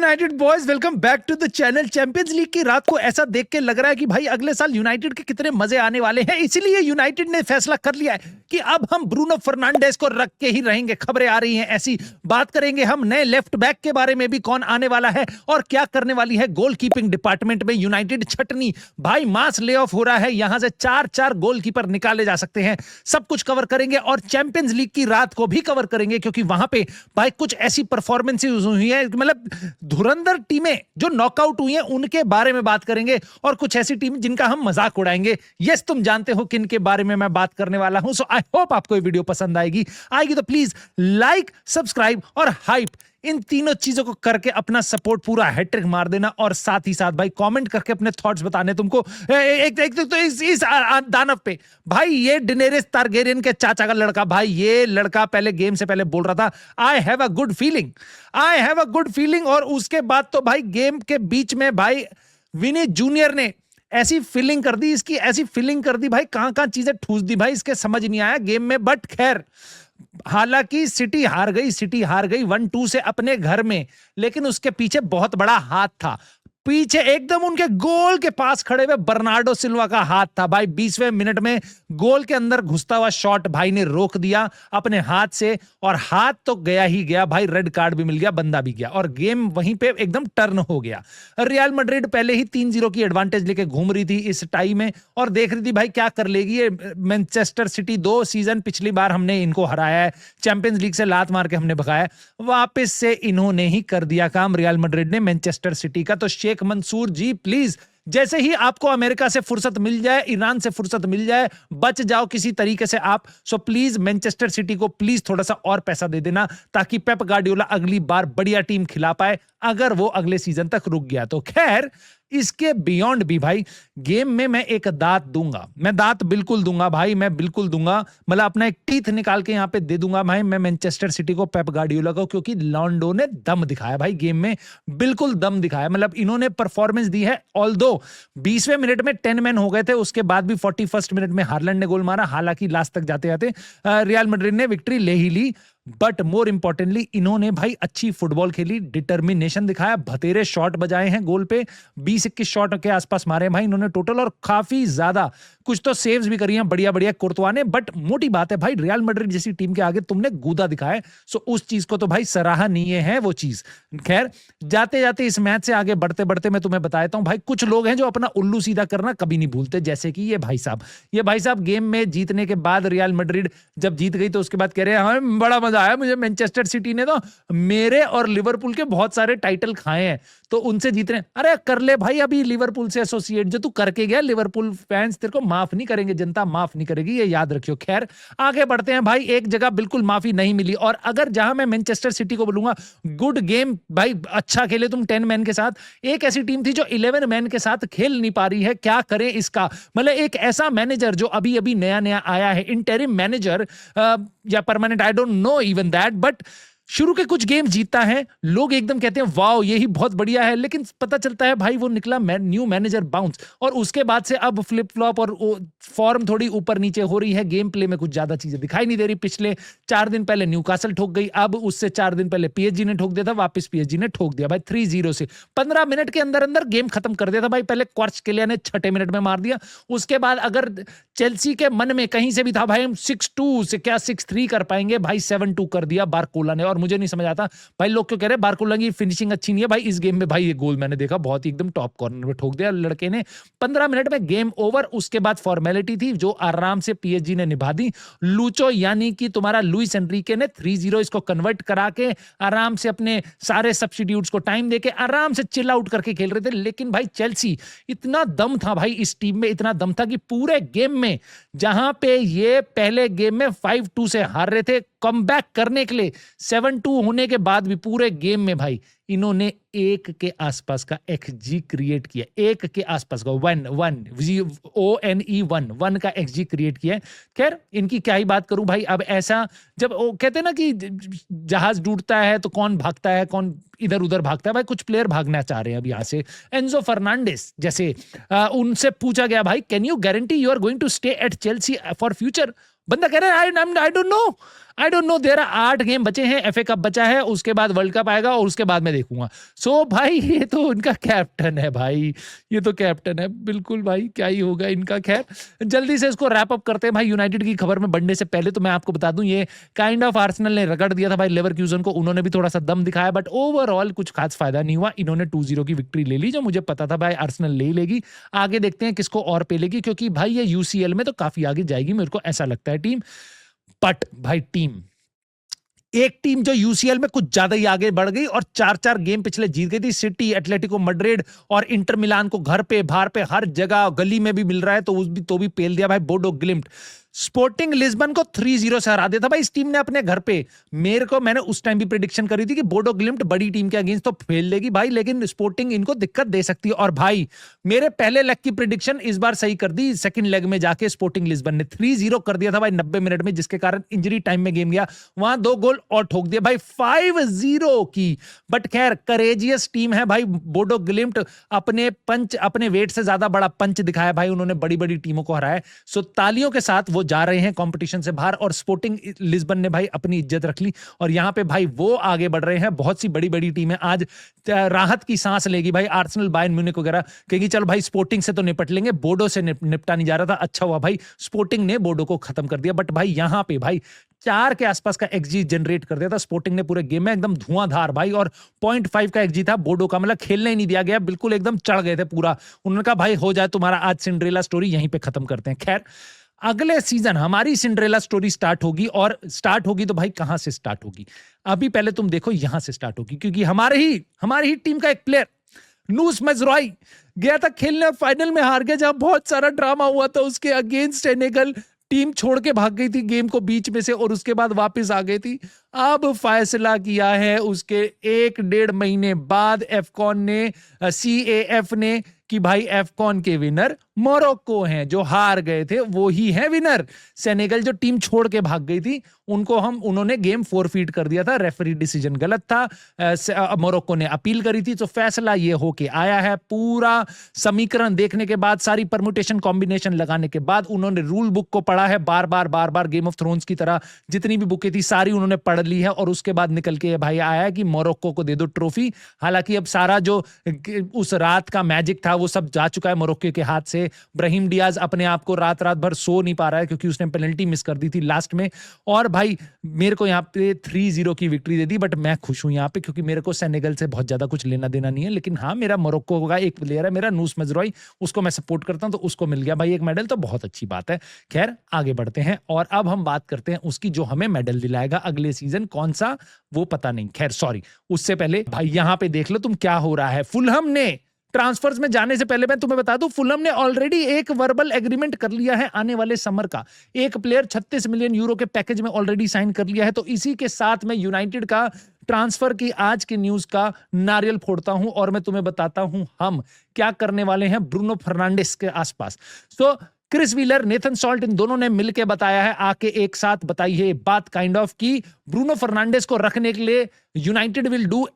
United boys, welcome back to the channel. Champions League की रात को ऐसा देख के लग रहा है कि भाई अगले साल यूनाइटेड के कितने मजे आने वाले हैं। इसीलिए यूनाइटेड ने फैसला कर लिया है कि अब हम ब्रूनो फर्नांडेस को रख के ही रहेंगे। खबरें आ रही हैं ऐसी। बात करेंगे हम नए लेफ्ट बैक के बारे में भी, कौन आने वाला है और क्या करने वाली है गोलकीपिंग डिपार्टमेंट में यूनाइटेड छटनी। भाई मास ले ऑफ हो रहा है, यहां से 4-4 गोलकीपर निकाले जा सकते हैं। सब कुछ कवर करेंगे और चैंपियंस लीग की रात को भी कवर करेंगे, क्योंकि वहां पे भाई कुछ ऐसी परफॉर्मेंसेस हुई है, मतलब धुरंधर टीमें जो नॉकआउट हुई हैं उनके बारे में बात करेंगे और कुछ ऐसी टीम जिनका हम मजाक उड़ाएंगे। यस, तुम जानते हो किन के बारे में मैं बात करने वाला हूं। सो आई होप आपको ये वीडियो पसंद आएगी तो प्लीज लाइक, सब्सक्राइब और हाइप, इन तीनों चीजों को करके अपना सपोर्ट पूरा हैट्रिक मार देना। और साथ ही साथ भाई कमेंट करके अपने थॉट्स बताने तुमको। एक तो इस दानव पे भाई, ये डिनेरिस टारगेरियन के चाचा का लड़का, भाई ये लड़का पहले गेम से पहले बोल रहा था I have a good feeling, I have a good feeling, और उसके बाद तो भाई गेम के बीच में भाई विनी जूनियर ने ऐसी फीलिंग कर दी, इसकी ऐसी फीलिंग कर दी भाई, कहां चीजें ठूस दी भाई, इसके समझ नहीं आया गेम में। बट खैर, हालांकि सिटी हार गई 1-2 से अपने घर में, लेकिन उसके पीछे बहुत बड़ा हाथ था। पीछे एकदम उनके गोल के पास खड़े हुए बर्नार्डो सिल्वा का हाथ था भाई। 20वें मिनट में गोल के अंदर घुसता हुआ शॉट भाई ने रोक दिया अपने हाथ से, और हाथ तो गया ही गया भाई, रेड कार्ड भी मिल गया, बंदा भी गया, और गेम वहीं पे एकदम टर्न हो गया। रियल मैड्रिड पहले ही 3-0 की एडवांटेज लेके घूम रही थी इस टाई में, और देख रही थी भाई क्या कर लेगी ये मैनचेस्टर सिटी। 2 सीजन पिछली बार हमने इनको हराया है, चैंपियंस लीग से लात मार के हमने भगाया, वापस से इन्होंने ही कर दिया काम रियल मैड्रिड ने मैनचेस्टर सिटी का। तो शेख मंसूर जी प्लीज, जैसे ही आपको अमेरिका से फुर्सत मिल जाए, ईरान से फुर्सत मिल जाए, बच जाओ किसी तरीके से आप। सो प्लीज मैनचेस्टर सिटी को प्लीज थोड़ा सा और पैसा दे देना, ताकि पेप गार्डियोला अगली बार बढ़िया टीम खिला पाए, अगर वो अगले सीजन तक रुक गया तो। खैर, इसके बियॉन्ड भी भाई गेम में मैं एक दांत दूंगा, मैं दांत बिल्कुल दूंगा भाई, मैं बिल्कुल दूंगा, मतलब अपना एक टीथ निकाल के यहां पे दे दूंगा भाई मैं मैनचेस्टर सिटी को, पेप गार्डियोला को, क्योंकि लॉन्डो ने दम दिखाया भाई गेम में, बिल्कुल दम दिखाया। मतलब इन्होंने परफॉर्मेंस दी है। ऑल्दो 20वें मिनट में 10 मैन हो गए थे, उसके बाद भी 41st मिनट में हार्लैंड ने गोल मारा। हालांकि लास्ट तक जाते जाते रियल मैड्रिड ने विक्ट्री ले ही ली, बट मोर इंपॉर्टेंटली इन्होंने भाई अच्छी फुटबॉल खेली, डिटर्मिनेशन दिखाया, भतेरे शॉट बजाए हैं गोल पे, 20-21 शॉट के आसपास मारे भाई इन्होंने टोटल, और काफी ज्यादा कुछ तो सेव्स भी करी हैं बढ़िया बढ़िया कुर्तवा ने। बट मोटी बात है भाई, रियल मैड्रिड जैसी टीम के आगे तुमने गूदा दिखाया, सो उस चीज को तो भाई सराहनीय है वो चीज। खैर, जाते जाते इस मैच से आगे बढ़ते बढ़ते मैं तुम्हें बताता हूं भाई, कुछ लोग हैं जो अपना उल्लू सीधा करना कभी नहीं भूलते, जैसे कि ये भाई साहब गेम में जीतने के बाद, रियल मैड्रिड जब जीत गई तो उसके बाद कह रहे हैं हाँ बड़ा मजा आया मुझे, मैनचेस्टर सिटी ने तो मेरे और लिवरपूल के बहुत सारे टाइटल खाए हैं तो उनसे जीतने। अरे कर ले भाई, अभी लिवरपूल से एसोसिएट जो तू करके गया, लिवरपूल फैंस तेरे को माफ नहीं करेंगे, जनता माफ नहीं करेगी, ये याद रखियो। खैर, आगे बढ़ते हैं भाई। एक जगह बिल्कुल माफी नहीं मिली, और अगर जहां मैं मैनचेस्टर सिटी को बोलूंगा गुड गेम भाई, अच्छा खेले तुम 10 मैन के साथ, एक ऐसी टीम थी जो 11 मैन के साथ खेल नहीं पा रही है, क्या करें इसका। मतलब एक ऐसा मैनेजर जो अभी अभी नया नया आया है, इंटरिम मैनेजर या permanent, I don't no even that, but शुरू के कुछ गेम जीतता है, लोग एकदम कहते हैं वाओ यही बहुत बढ़िया है, लेकिन पता चलता है भाई वो निकला न्यू मैनेजर बाउंस, और उसके बाद से अब फ्लिप फ्लॉप और फॉर्म थोड़ी ऊपर नीचे हो रही है, गेम प्ले में कुछ ज्यादा चीजें दिखाई नहीं दे रही। पिछले 4 दिन पहले न्यूकासल ठोक गई, अब उससे 4 दिन पहले पीएसजी ने ठोक दिया था, वापस पीएसजी ने ठोक दिया भाई 3-0 से। 15 मिनट के अंदर अंदर गेम खत्म कर दिया था भाई। पहले क्वार्ट्ज़केलिया ने 6 मिनट में मार दिया, उसके बाद अगर चेल्सी के मन में कहीं से भी था भाई हम 6-2 से क्या 6-3 कर पाएंगे, भाई 7-2 कर दिया बारकोला ने। और मुझे नहीं समझ आता भाई, लोग क्यों कह रहे हैं बारकोला की फिनिशिंग अच्छी नहीं है भाई। इस गेम में भाई ये गोल मैंने देखा, बहुत ही एकदम टॉप कॉर्नर में ठोक दिया लड़के ने। 15 मिनट में गेम ओवर। उसके बाद फॉर्मेलिटी थी जो आराम से पीएसजी ने निभा दी। लूचो यानी कि तुम्हारा लुइस एनरिके ने 3-0 इसको कन्वर्ट करा के आराम से अपने सारे सब्स्टिट्यूट्स को टाइम देके आराम से चिल आउट करके खेल रहे थे। लेकिन भाई चेल्सी, इतना दम था भाई इस टीम में, इतना दम था कि पूरे गेम में जहां पे ये पहले गेम में 5-2 से हार रहे थे, कमबैक करने के लिए 7-2 होने के बाद भी पूरे गेम में भाई इन्होंने 1 के आसपास का एक्सजी क्रिएट किया, 1 के आसपास का 1 का एक्सजी क्रिएट किया। खैर, इनकी क्या ही बात करूं भाई। अब ऐसा जब वो कहते हैं ना कि जहाज डूबता है तो कौन भागता है, कौन इधर उधर भागता है, भाई कुछ प्लेयर भागना चाह रहे हैं अब यहां से। एंजो फर्नांडिस जैसे उनसे पूछा गया भाई can you guarantee you are going to stay at Chelsea for future, बंदा कह रहा है I don't know, I don't know, there are 8 game बचे हैं, एफए कप बचा है, उसके बाद वर्ल्ड कप आएगा और उसके बाद मैं देखूंगा। सो भाई ये तो उनका कैप्टन है भाई, ये तो कैप्टन है बिल्कुल भाई, क्या ही होगा इनका। खैर जल्दी से इसको रैप अप करते हैं भाई। यूनाइटेड की खबर में बढ़ने से पहले तो मैं आपको बता दूं, ये काइंड ऑफ आर्सेनल ने रगड़ दिया था भाई लेवरक्यूजन को, उन्होंने भी थोड़ा सा दम दिखाया, बट ओवरऑल कुछ खास फायदा नहीं हुआ। इन्होंने 2-0 की विक्ट्री ले ली, जो मुझे पता था भाई आर्सेनल ले ही लेगी। आगे देखते हैं किसको और पेलेगी, क्योंकि भाई ये यूसीएल में तो काफी आगे जाएगी, मेरे को ऐसा लगता है टीम। बट भाई टीम, एक टीम जो यूसीएल में कुछ ज्यादा ही आगे बढ़ गई और 4-4 गेम पिछले जीत गई थी, सिटी, एटलेटिको मैड्रिड और इंटर मिलान को घर पे, बाहर पे, हर जगह गली में भी मिल रहा है, तो भी पेल दिया भाई बोडो ग्लिम्ट। स्पोर्टिंग लिस्बन को 3-0 से हरा दिया था भाई इस टीम ने अपने घर पे। मैंने उस टाइम भी प्रेडिक्शन करी थी कि बोडो ग्लिम्ट बड़ी टीम के अगेंस्ट तो फेल लेगी भाई, लेकिन स्पोर्टिंग इनको दिक्कत दे सकती है। और भाई मेरे पहले लेग की प्रेडिक्शन इस बार सही कर दी, सेकंड लेग में जाके स्पोर्टिंग लिस्बन ने 3-0 कर दिया था भाई 90 मिनट में, जिसके कारण इंजरी टाइम में गेम गया, वहां 2 गोल और ठोक दिया भाई 5-0 की। बट खैर करेजियस टीम है भाई बोडो ग्लिम्ट, अपने वेट से ज्यादा बड़ा पंच दिखाया भाई उन्होंने, बड़ी बड़ी टीमों को हराया। सो तालियों के साथ वो जा रहे हैं कंपटीशन से बाहर, और स्पोर्टिंग लिस्बन ने भाई अपनी इज्जत रख ली, और यहां पे भाई वो आगे बढ़ रहे हैं। बहुत सी बड़ी बड़ी टीमें आज राहत की सांस लेगी भाई, आर्सेनल, बायर्न म्यूनिख वगैरह कहेगी चल भाई स्पोर्टिंग से तो निपट लेंगे, बोडो से निपटा नहीं जा रहा था। अच्छा हुआ भाई स्पोर्टिंग ने बोडो को खत्म कर दिया। बट भाई यहां पे भाई 4 के आसपास का एक्सजी जनरेट कर दिया था स्पोर्टिंग ने पूरे गेम में, एकदम धुआंधार भाई, और 0.5 का एक्सजी था बोडो का, मतलब खेलने ही नहीं दिया गया, बिल्कुल एकदम चढ़ गए थे पूरा। उन्होंने कहा भाई हो जाए तुम्हारा आज सिंड्रेला स्टोरी, यहीं पे खत्म करते हैं। खैर अगले सीजन हमारी सिंड्रेला स्टोरी स्टार्ट होगी, और स्टार्ट होगी तो भाई कहां से स्टार्ट होगी, अभी पहले तुम देखो यहां से स्टार्ट होगी, क्योंकि हमारी ही टीम का एक प्लेयर नूस मजराई गया था खेलने, फाइनल में हार गया, जहां बहुत सारा ड्रामा हुआ था उसके अगेंस्ट सेनेगल, टीम छोड़ के भाग गई थी गेम को बीच में से, और उसके बाद वापस आ गई थी। अब फैसला किया है उसके 1-1.5 महीने बाद एफकॉन ने, CAF ने, कि भाई एफकॉन के विनर मोरक्को हैं, जो हार गए थे वो ही हैं विनर। सेनेगल जो टीम छोड़ के भाग गई थी उन्होंने गेम फोरफीट कर दिया था, रेफरी डिसीजन गलत था, मोरक्को ने अपील करी थी, तो फैसला ये होके आया है। पूरा समीकरण देखने के बाद, सारी परम्यूटेशन कॉम्बिनेशन लगाने के बाद, उन्होंने रूल बुक को पढ़ा है बार बार गेम ऑफ थ्रोन्स की तरह, जितनी भी बुकें थी सारी उन्होंने पढ़ ली है, और उसके बाद निकल के भाई आया कि मोरक्को को दे दो ट्रॉफी। हालांकि अब सारा जो उस रात का मैजिक था वो सब जा चुका है मोरक्को के हाथ से। ब्राहिम डियाज अपने आप को रात भर सो नहीं पा रहा है, क्योंकि उसने पेनल्टी मिस कर दी थी लास्ट में। और भाई मेरे को यहाँ पे 3-0 की विक्ट्री दे दी, बट मैं खुश हूं यहाँ पे, क्योंकि मेरे को सेनेगल से बहुत ज्यादा कुछ लेना देना नहीं है। लेकिन हाँ, मेरा मोरक्को का एक प्लेयर है, मेरा नूस मजराई, उसको मैं सपोर्ट करता हूं, तो उसको मिल गया भाई एक मेडल, तो बहुत अच्छी बात है। खैर आगे बढ़ते हैं, और अब हम बात करते हैं उसकी जो हमें मेडल दिलाएगा अगले सीजन, कौन सा वो पता नहीं। खैर सॉरी, उससे पहले भाई यहाँ पे देख लो तुम क्या हो रहा है। फुलहम ने ट्रांसफर्स में जाने से पहले मैं तुम्हें बता दूं, फुलहम ने ऑलरेडी एक वर्बल एग्रीमेंट कर लिया है आने वाले समर का। एक प्लेयर 36 मिलियन यूरो के पैकेज में ऑलरेडी साइन कर लिया है। तो इसी के साथ मैं यूनाइटेड का ट्रांसफर की आज की न्यूज का नारियल फोड़ता हूं, और मैं तुम्हें बताता हूं हम क्या करने वाले हैं ब्रूनो फर्नांडिस के आसपास। So Chris Wheeler, Nathan Salt, इन दोनों ने मिलकर बताया है, आके एक साथ बताई है बात काइंड ऑफ, कि ब्रूनो फर्नांडिस को रखने के लिए यूनाइटेड विल डू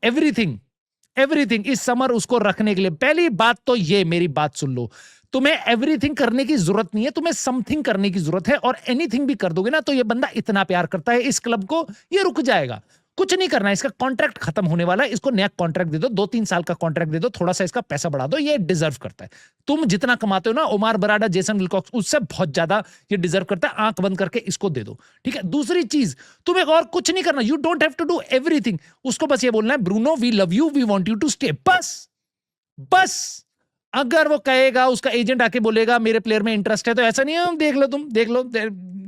एवरीथिंग इस समर उसको रखने के लिए। पहली बात तो ये, मेरी बात सुन लो, तुम्हें एवरीथिंग करने की जरूरत नहीं है, तुम्हें समथिंग करने की जरूरत है, और एनीथिंग भी कर दोगे ना तो ये बंदा इतना प्यार करता है इस क्लब को, ये रुक जाएगा। कुछ नहीं करना है, इसका कॉन्ट्रैक्ट खत्म होने वाला है, इसको नया कॉन्ट्रैक्ट दे दो, 2-3 साल का कॉन्ट्रैक्ट दे दो, थोड़ा सा इसका पैसा बढ़ा दो, ये डिजर्व करता है। तुम जितना कमाते हो ना, ओमार बराडा, जेसन विल्कॉक्स, उससे बहुत ज्यादा ये डिजर्व करता है। आंख बंद करके इसको दे दो, ठीक है। दूसरी चीज, तुम्हें और कुछ नहीं करना, you don't have to do everything. उसको बस ये बोलना है, Bruno we love you, we want you to stay, बस। अगर वो कहेगा, उसका एजेंट आके बोलेगा मेरे प्लेयर में इंटरेस्ट है, तो ऐसा नहीं है देख लो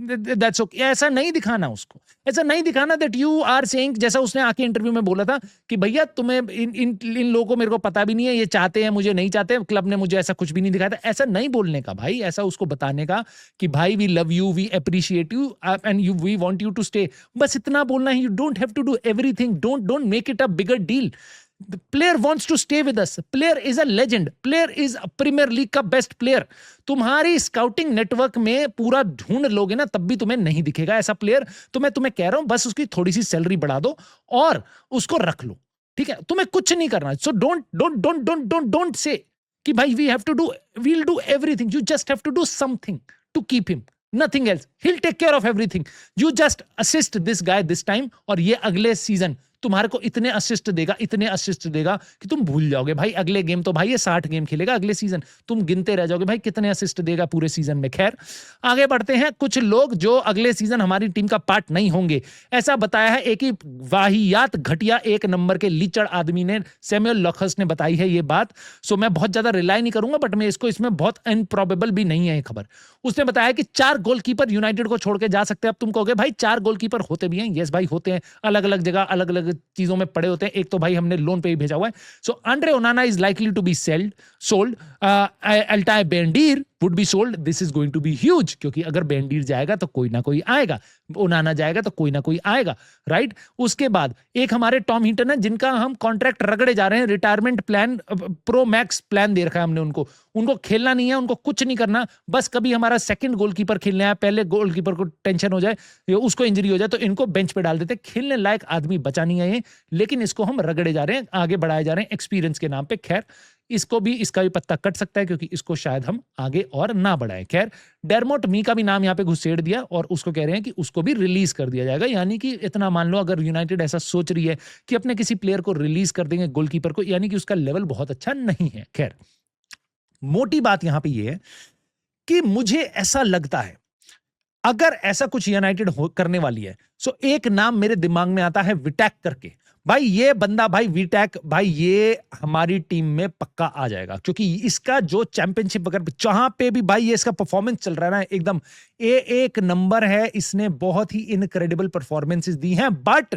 दैट्स ओके, ऐसा नहीं दिखाना उसको, ऐसा नहीं दिखाना दैट यू आर सेइंग, जैसा उसने आके इंटरव्यू में बोला था कि भैया तुम्हें इन लोगों को मेरे को पता भी नहीं है, ये चाहते हैं मुझे नहीं चाहते, क्लब ने मुझे ऐसा कुछ भी नहीं दिखाया था। ऐसा नहीं बोलने का भाई, ऐसा उसको बताने का कि भाई we love you, we appreciate you and we want you to stay, बस इतना बोलना है। You don't have to do everything, don't make it a bigger deal. The player wants to stay with us. Player is a legend. Player is a Premier League का best player. तुम्हारी scouting network में पूरा ढूंढ लोगे ना, तब भी तुम्हें नहीं दिखेगा ऐसा प्लेयर। तो मैं तुम्हें कह रहा हूं, बस उसकी थोड़ी सी सैलरी बढ़ा दो और उसको रख लो, ठीक है। तुम्हें कुछ नहीं करना। सो डोंट से कि भाई we'll do everything. You just have to do something to keep him. Nothing else, he'll take care of everything. You just assist this guy this time और ये अगले सीजन तुम्हारे को इतने असिस्ट देगा कि तुम भूल जाओगे भाई। अगले गेम तो भाई ये 60 गेम खेलेगा अगले सीजन, तुम गिनते रह जाओगे भाई कितने असिस्ट देगा पूरे सीजन में। खैर आगे बढ़ते हैं। कुछ लोग जो अगले सीजन हमारी टीम का पार्ट नहीं होंगे, ऐसा बताया है एक ही वाहियात घटिया 1 नंबर के लीचड़ आदमी ने, सैमुअल लॉकहर्स्ट ने बताई है ये बात। सो मैं बहुत ज्यादा रिलाई नहीं करूंगा, बट मैं इसमें बहुत इनप्रॉबेबल भी नहीं है ये खबर। उसने बताया कि 4 गोलकीपर यूनाइटेड को छोड़ के जा सकते हैं। अब तुम कहोगे भाई 4 गोलकीपर होते भी हैं। यस भाई होते हैं, अलग अलग जगह अलग अलग चीजों में पड़े होते हैं। एक तो भाई हमने लोन पे ही भेजा हुआ है। So Andre Onana is likely to be sold. Altay Bayindir would be sold. This is going to be huge, क्योंकि अगर बेंडीर जाएगा तो कोई ना कोई आएगा, ओनाना जाएगा तो कोई ना कोई आएगा, राइट। उसके बाद एक हमारे टॉम हिंटन है जिनका हम कॉन्ट्रैक्ट रगड़े जा रहे हैं। Retirement plan, pro max plan दे रखा है हमने उनको खेलना नहीं है, उनको कुछ नहीं करना, बस कभी हमारा सेकंड गोलकीपर खेलना है, पहले गोलकीपर को टेंशन हो जाए, उसको इंजरी हो जाए तो इनको बेंच पे डाल देते। खेलने लायक आदमी बचा नहीं है ये, लेकिन इसको हम रगड़े जा रहे हैं, आगे बढ़ाए जा रहे हैं एक्सपीरियंस के नाम पे। खैर इसका भी पत्ता कट सकता है, क्योंकि इसको शायद हम आगे और ना बढ़ाएं। खैर डेरमोट मी का भी नाम यहाँ पे घुसेड़ दिया और उसको कह रहे हैं कि उसको भी रिलीज कर दिया जाएगा। यानी कि इतना मान लो, अगर यूनाइटेड ऐसा सोच रही है कि अपने किसी प्लेयर को रिलीज कर देंगे गोलकीपर को, यानी कि उसका लेवल बहुत अच्छा नहीं है। खैर मोटी बात यहां पे ये है कि मुझे ऐसा लगता है अगर ऐसा कुछ यूनाइटेड करने वाली है, सो एक नाम मेरे दिमाग में आता है विटैक करके। भाई ये बंदा, भाई विटैक, भाई ये हमारी टीम में पक्का आ जाएगा, क्योंकि इसका जो चैंपियनशिप वगैरह जहां पे भी भाई ये इसका परफॉर्मेंस चल रहा है ना, एकदम एक नंबर है। इसने बहुत ही इनक्रेडिबल परफॉर्मेंसेस दी हैं। बट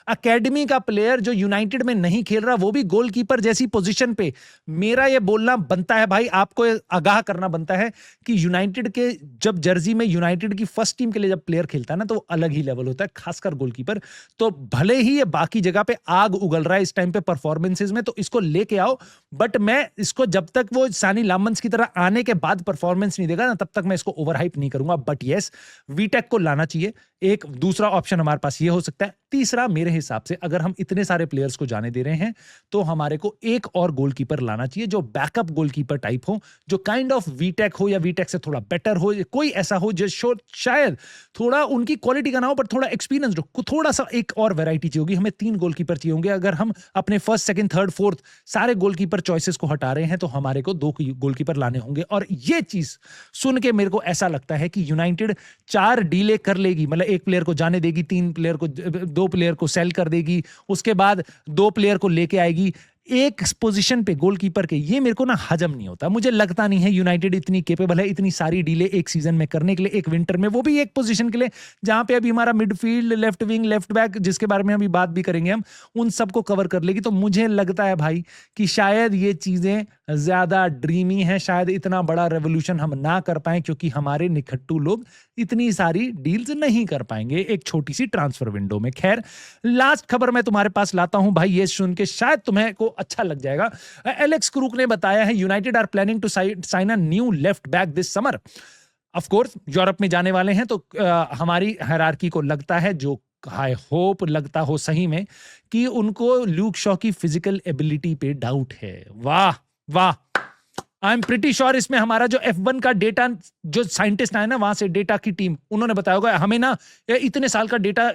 अकेडमी का प्लेयर जो यूनाइटेड में नहीं खेल रहा, वो भी गोलकीपर जैसी पोजीशन पे, मेरा ये बोलना बनता है भाई, आपको आगाह करना बनता है कि यूनाइटेड के जब जर्सी में यूनाइटेड की फर्स्ट टीम के लिए जब प्लेयर खेलता है ना, तो वो अलग ही लेवल होता है, खासकर गोलकीपर। तो भले ही ये बाकी जगह पे आग उगल रहा है इस टाइम पे परफॉर्मेंसेस में, तो इसको लेके आओ, बट मैं इसको जब तक वो सानी लामंस की तरह आने के बाद परफॉर्मेंस नहीं देगा ना, तब तक मैं इसको ओवरहाइप नहीं करूंगा। बट यस, वीटेक को लाना चाहिए। एक दूसरा ऑप्शन हमारे पास ये हो सकता है। तीसरा, मेरे हिसाब से अगर हम इतने सारे प्लेयर्स को जाने दे रहे हैं, तो हमारे को एक और गोलकीपर लाना चाहिए जो बैकअप गोलकीपर टाइप हो, जो काइंड ऑफ वीटेक हो या वीटेक से थोड़ा बेटर हो, कोई ऐसा हो जो शायद थोड़ा उनकी क्वालिटी का ना हो, पर थोड़ा एक्सपीरियंस हो, थोड़ा सा एक और वैरायटी चाहिए होगी। हमें 3 गोलकीपर चाहिए होंगे। अगर हम अपने फर्स्ट, सेकंड, थर्ड, फोर्थ सारे गोलकीपर चॉइसेस को हटा रहे हैं, तो हमारे को 2 गोलकीपर लाने होंगे। और ये चीज सुन के मेरे को ऐसा लगता है कि यूनाइटेड 4 डीले कर लेगी, मतलब एक प्लेयर को जाने देगी, 2 प्लेयर को सेल कर देगी, उसके बाद 2 प्लेयर को लेके आएगी एक पोजीशन पे गोलकीपर के। ये मेरे को ना हजम नहीं होता। मुझे लगता नहीं है यूनाइटेड इतनी केपेबल है इतनी सारी डीले एक सीजन में करने के लिए, एक विंटर में, वो भी एक पोजीशन के लिए जहां पे अभी हमारा midfield, left wing, left back, जिसके बारे में अभी बात भी करेंगे हम, उन सबको कवर कर लेगी। तो मुझे लगता है भाई कि शायद ये चीजें ज्यादा ड्रीमी हैं, शायद इतना बड़ा रेवोल्यूशन हम ना कर पाए, क्योंकि हमारे निखट्टू लोग इतनी सारी डील्स नहीं कर पाएंगे एक छोटी सी ट्रांसफर विंडो में। खैर लास्ट खबर मैं तुम्हारे पास लाता हूं भाई, ये सुन के शायद तुम्हें को अच्छा लग जाएगा। एलेक्स क्रूक ने बताया है United are planning to sign a new left back this summer. Of course Europe में जाने वाले हैं, तो हमारी हायरार्की को लगता है, जो आई होप लगता हो सही में, कि उनको ल्यूक शॉ की फिजिकल एबिलिटी पे डाउट है। वाह वाह, आई एम प्रिटी श्योर इसमें हमारा जो F1 का डेटा, जो साइंटिस्ट आए ना वहां से डेटा की टीम, उन्होंने बताया होगा हमें ना, इतने साल का डेटा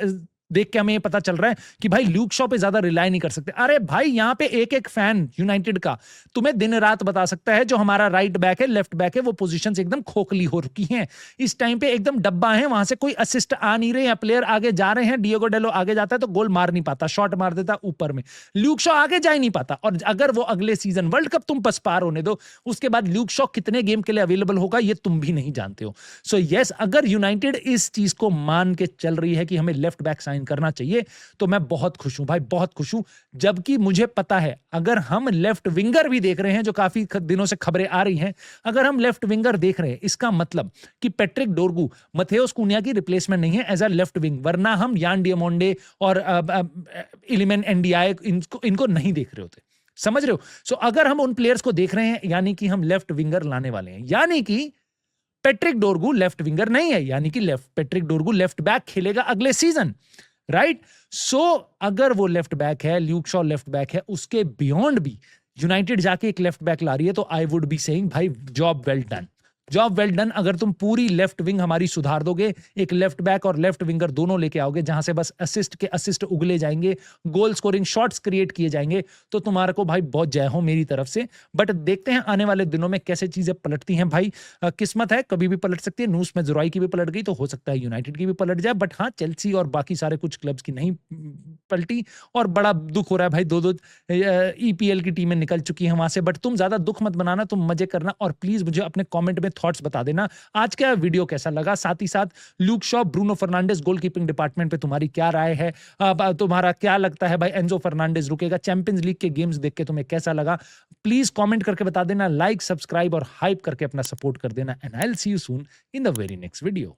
देख के हमें ये पता चल रहा है कि भाई ल्यूक शॉ पे ज्यादा रिलाई नहीं कर सकते। अरे भाई यहाँ पे एक फैन यूनाइटेड का तुम्हें दिन रात बता सकता है, जो हमारा राइट बैक है, लेफ्ट बैक है, वो पोजीशंस एकदम खोखली हो रखी हैं इस टाइम पे, एकदम डब्बा है, वहां से कोई असिस्ट आ नहीं रहे हैं, प्लेयर आगे जा रहे हैं, डिएगो डेलो आगे जाता है तो गोल मार नहीं पाता, शॉट मार देता ऊपर में, ल्यूक शॉ आगे जा ही नहीं पाता। और अगर वो अगले सीजन वर्ल्ड कप तुम पसपार होने दो, उसके बाद ल्यूक शॉ कितने गेम के लिए अवेलेबल होगा ये तुम भी नहीं जानते हो। सो यस, अगर यूनाइटेड इस चीज को मान के चल रही है कि हमें लेफ्ट बैक साइन करना चाहिए, तो मैं बहुत खुश हूं भाई, बहुत खुश हूं। जबकि मुझे पता है अगर हम लेफ्ट विंगर भी देख रहे हैं, जो काफी दिनों से खबरें आ रही हैं, अगर हम लेफ्ट विंगर देख रहे हैं, इसका मतलब कि पैट्रिक डोरगू मेथेउस कुन्या की रिप्लेसमेंट नहीं है एज अ लेफ्ट विंग, वरना हम यान डियामोंडे और इलिमेन एनडीआई इनको नहीं देख रहे होते। समझ रहे हो? सो अगर हम उन प्लेयर्स को देख रहे हैं, यानी कि हम लेफ्ट विंगर लाने वाले हैं, यानी कि पैट्रिक डोरगू लेफ्ट विंगर नहीं है, यानी कि पैट्रिक डोरगू लेफ्ट बैक खेलेगा अगले सीजन, राइट? सो अगर वो लेफ्ट बैक है, ल्यूक शॉ लेफ्ट बैक है, उसके बियॉन्ड भी यूनाइटेड जाके एक लेफ्ट बैक ला रही है, तो आई वुड बी सेइंग भाई job well done. Job well done. अगर तुम पूरी लेफ्ट विंग हमारी सुधार दोगे, एक लेफ्ट बैक और लेफ्ट विंगर दोनों लेके आओगे जहां से बस असिस्ट के असिस्ट उगले जाएंगे, गोल स्कोरिंग शॉट्स क्रिएट किए जाएंगे, तो तुम्हारे को भाई बहुत जय हो मेरी तरफ से। बट देखते हैं आने वाले दिनों में कैसे चीजें पलटती हैं भाई। किस्मत है, कभी भी पलट सकती है। नूस में जुराई की भी पलट गई तो हो सकता है यूनाइटेड की भी पलट जाए, बट हाँ चेल्सी और बाकी सारे कुछ क्लब्स की नहीं पलटी, और बड़ा दुख हो रहा है भाई। दो दो ईपीएल की टीमें निकल चुकी हैं वहां से। बट तुम ज्यादा दुख मत बनाना, तुम मजे करना, और प्लीज मुझे अपने कमेंट में थॉट्स बता देना आज का वीडियो कैसा लगा। साथ ही साथ Luke Shaw, Bruno Fernandes goalkeeping department पे तुम्हारी क्या राय है? तुम्हारा क्या लगता है भाई एंजो फर्नांडिस रुकेगा? चैंपियंस लीग के गेम्स देख के तुम्हें कैसा लगा? प्लीज कमेंट करके बता देना, लाइक, सब्सक्राइब और हाइप करके अपना सपोर्ट कर देना। And I will see you soon in the very next video.